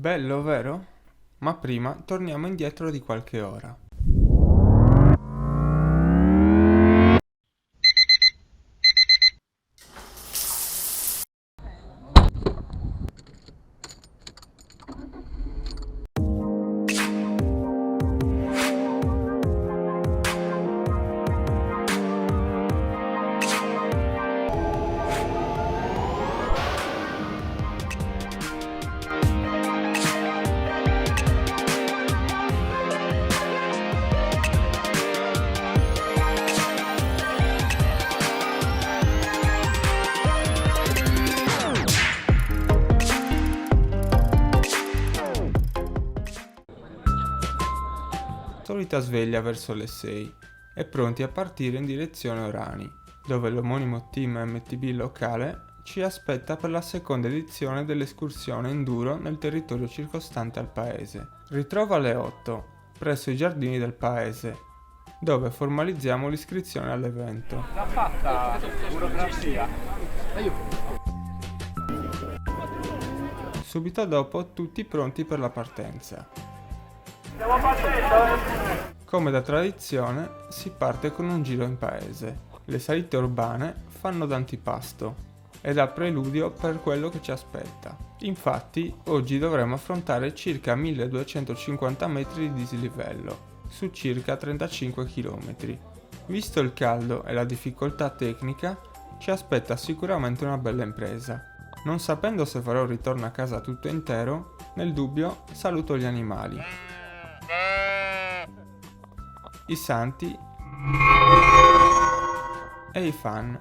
Bello, vero? Ma prima torniamo indietro di qualche ora. Solita sveglia verso le 6 e pronti a partire in direzione Orani, dove l'omonimo team MTB locale ci aspetta per la seconda edizione dell'escursione enduro nel territorio circostante al paese. Ritrova alle 8, presso i giardini del paese, dove formalizziamo l'iscrizione all'evento. L'ha fatta burocrazia. Subito dopo tutti pronti per la partenza. Stiamo partendo. Come da tradizione si parte con un giro in paese. Le salite urbane fanno da antipasto e da preludio per quello che ci aspetta. Infatti oggi dovremo affrontare circa 1250 metri di dislivello su circa 35 km. Visto il caldo e la difficoltà tecnica, ci aspetta sicuramente una bella impresa. Non sapendo se farò il ritorno a casa tutto intero, nel dubbio saluto gli animali, i santi e i fan.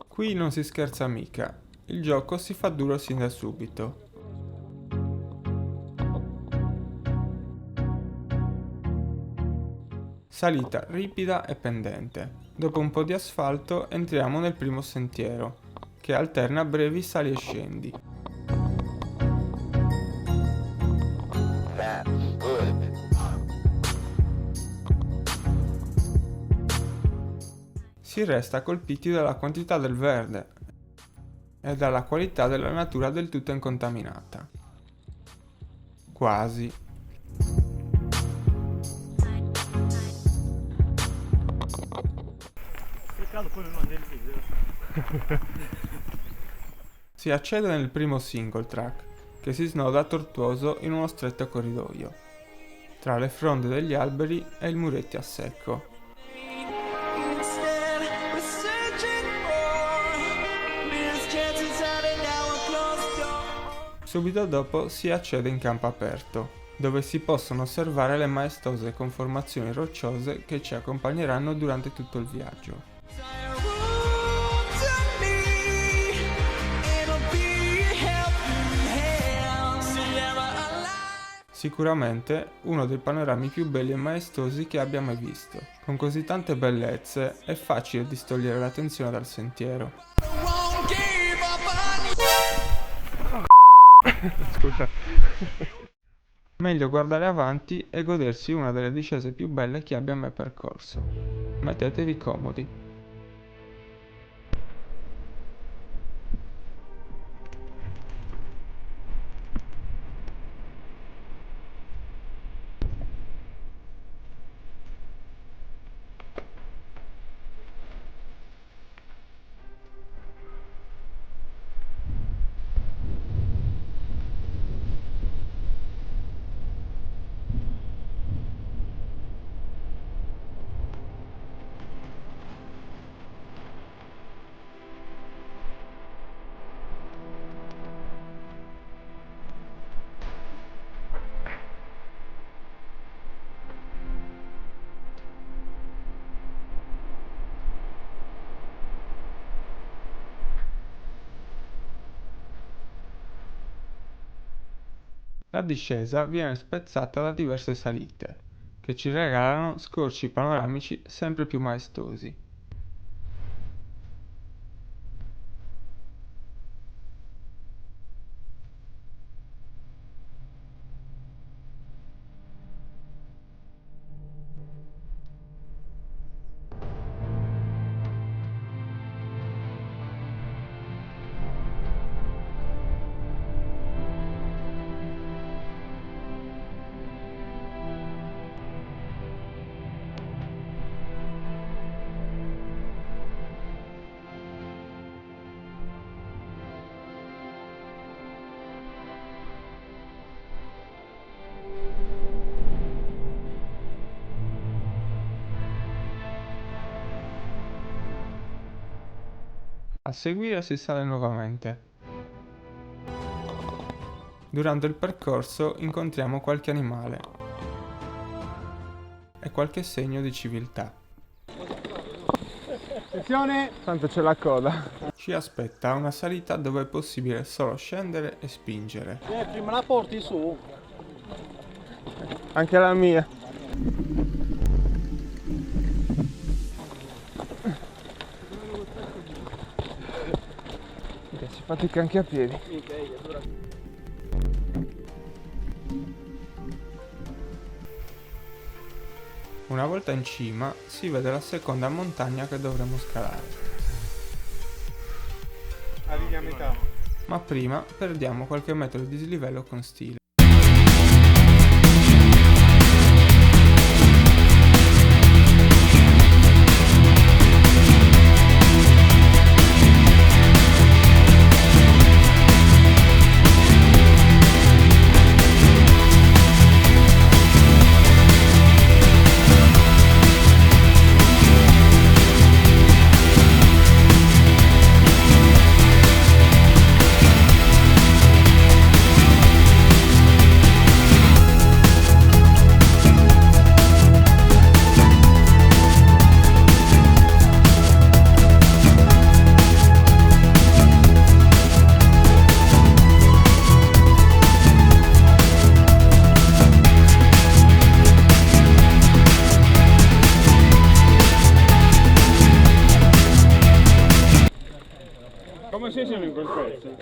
Qui non si scherza mica, il gioco si fa duro sin da subito. Salita ripida e pendente. Dopo un po' di asfalto entriamo nel primo sentiero, che alterna brevi sali e scendi. Si resta colpiti dalla quantità del verde e dalla qualità della natura del tutto incontaminata. Quasi. Peccato poi non mandi il video. Si accede nel primo single track, che si snoda tortuoso in uno stretto corridoio, tra le fronde degli alberi e i muretti a secco. Subito dopo si accede in campo aperto, dove si possono osservare le maestose conformazioni rocciose che ci accompagneranno durante tutto il viaggio. Sicuramente uno dei panorami più belli e maestosi che abbia mai visto. Con così tante bellezze è facile distogliere l'attenzione dal sentiero. Scusa. Meglio guardare avanti e godersi una delle discese più belle che abbia mai percorso. Mettetevi comodi. La discesa viene spezzata da diverse salite, che ci regalano scorci panoramici sempre più maestosi. A seguire si sale nuovamente. Durante il percorso incontriamo qualche animale e qualche segno di civiltà. Attenzione! Tanto c'è la coda. Ci aspetta una salita dove è possibile solo scendere e spingere. Prima la porti su. Anche la mia. Si fatica anche a piedi. Una volta in cima si vede la seconda montagna che dovremo scalare. Arrivi a metà. Ma prima perdiamo qualche metro di dislivello con stile. Come se siamo in quel pezzo?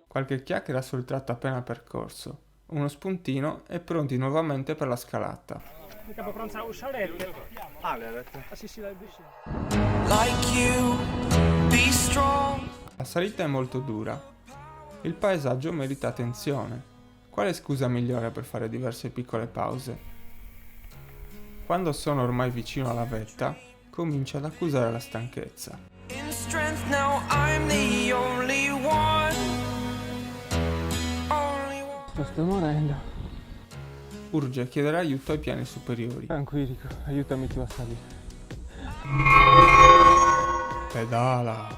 Qualche chiacchiera sul tratto appena percorso, uno spuntino e pronti nuovamente per la scalata. Mica pronta a uscire? Ah, le avete? Ah sì, sì, l'hai visto. La salita è molto dura. Il paesaggio merita attenzione. Quale scusa migliore per fare diverse piccole pause? Quando sono ormai vicino alla vetta, comincio ad accusare la stanchezza. Sto morendo. Urge chiedere aiuto ai piani superiori. Tranquillo, aiutami tu a salire. Pedala.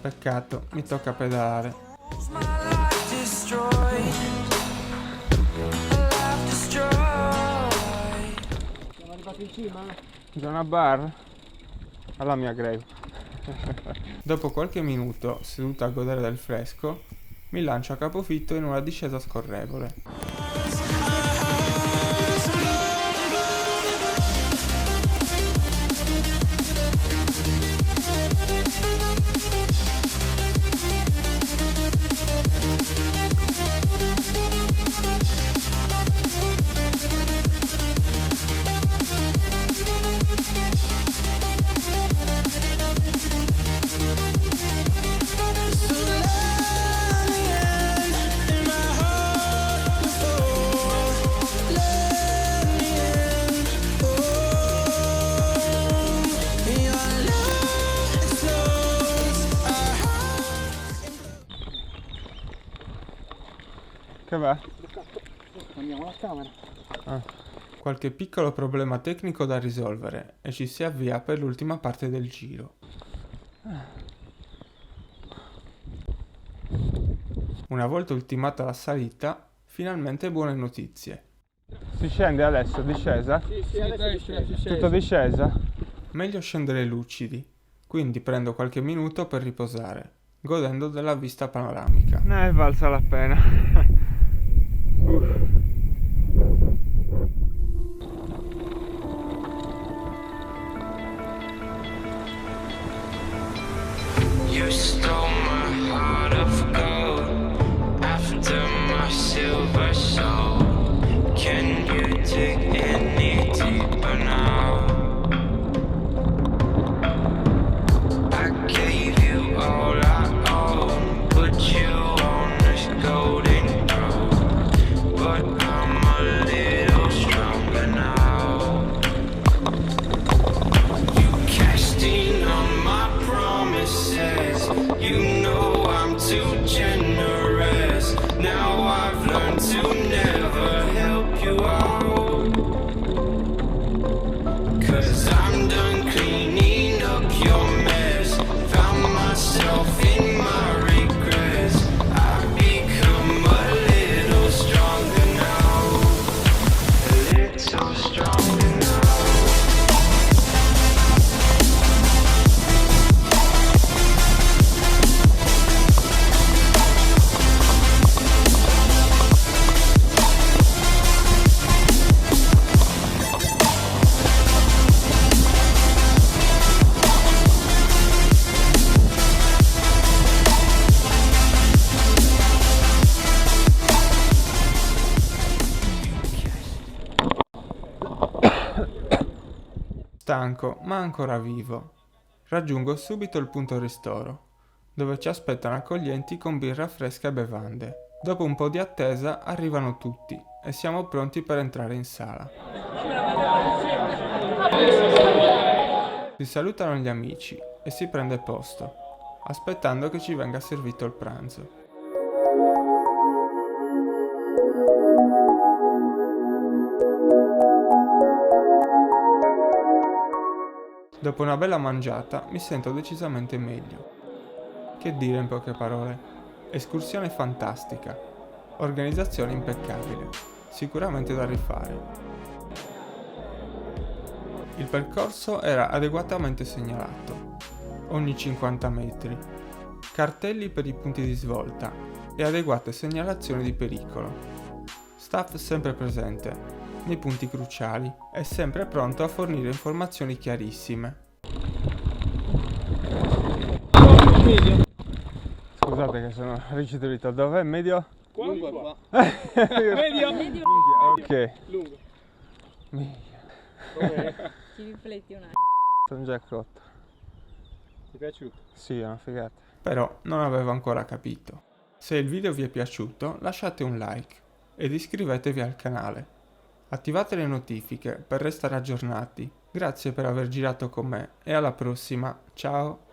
Peccato, mi tocca pedalare. Siamo arrivati in cima? Zona bar? Alla mia grave. Dopo qualche minuto, seduto a godere del fresco, mi lancio a capofitto in una discesa scorrevole. Che va? Andiamo alla camera. Qualche piccolo problema tecnico da risolvere e ci si avvia per l'ultima parte del giro. Una volta ultimata la salita, finalmente buone notizie. Si scende adesso, discesa? Sì, adesso si Tutto discesa? Meglio scendere lucidi, quindi prendo qualche minuto per riposare, godendo della vista panoramica. Ne è valsa la pena. You stole my heart of gold after my silver soul. Can you dig any deeper now? I gave you all I own, put you on this golden road, but I'm a little stronger now. You cashed in on my promises. You know I'm too generous. Now I've learned to never help you out, 'cause I'm done cleaning up your mess. stanco ma ancora vivo. Raggiungo subito il punto ristoro, dove ci aspettano accoglienti con birra fresca e bevande. Dopo un po' di attesa arrivano tutti e siamo pronti per entrare in sala. Si salutano gli amici e si prende posto, aspettando che ci venga servito il pranzo. Dopo una bella mangiata mi sento decisamente meglio. Che dire in poche parole? Escursione fantastica, organizzazione impeccabile, sicuramente da rifare. Il percorso era adeguatamente segnalato, ogni 50 metri, cartelli per i punti di svolta e adeguate segnalazioni di pericolo. Staff sempre presente nei punti cruciali e sempre pronto a fornire informazioni chiarissime. Scusate che sono ricevuto. Dov'è medio? Lungo qua. Medio? Medio. Ok. Lungo. Minchia, Ci rifletti un attimo. sono già cotto. Ti è piaciuto? Sì, è una figata. Però non avevo ancora capito. Se il video vi è piaciuto lasciate un like ed iscrivetevi al canale. Attivate le notifiche per restare aggiornati. Grazie per aver girato con me e alla prossima, ciao!